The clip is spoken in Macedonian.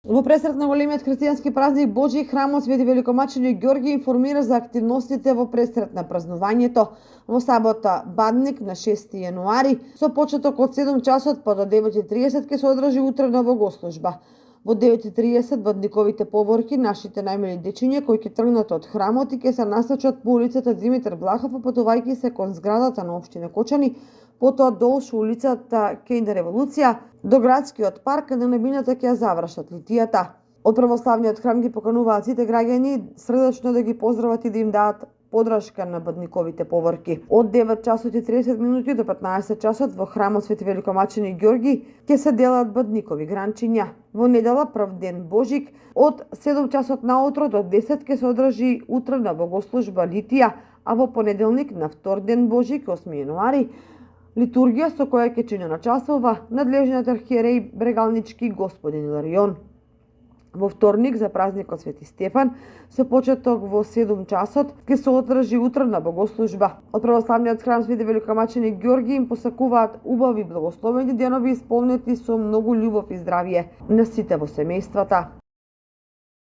Во пресрет на големиот христијански празник Божи, храмот Свети Великомачење Ѓорги информира за активностите во пресрет на празнувањето во сабота Бадник на 6 јануари со почеток од 7 часот па до 9:30 ќе се одржи утрена богослужба. Во 9:30 бадниковите поворки, нашите најмили дечиња кои ќе тргнат од храмот и ќе се насочат по улицата Димитар Влахов, попатувајќи се кон зградата на општина Кочани, потоа долж улицата Кејда Револуција, до градскиот парк, каде на бината ќе ја завршат литијата. Од православниот храм ги покануваат сите граѓани срдечно да ги поздрават и да им дадат подршка на бадниковите поворки. Од 9 часот и 30 минути до 15 часот во храмот Свети Великомачење Ѓорги ќе се делат бадникови гранчиња. Во недела, прв ден Божик, од 7 часот наутро до 10 ќе се одржи утрена богослужба литија, а во понеделник на втор ден Божик, 8 јануари, литургија со која ќе чинена часова надлежниот архиереј Брегалнички господин Иларион. Во вторник за празникот Свети Стефан со почеток во 7 часот ќе се одржи утрена богослужба. Од православниот храм Свети Великомачење Ѓорги им посакуваат убави благословени денови исполнети со многу љубов и здравје на сите во семејствата.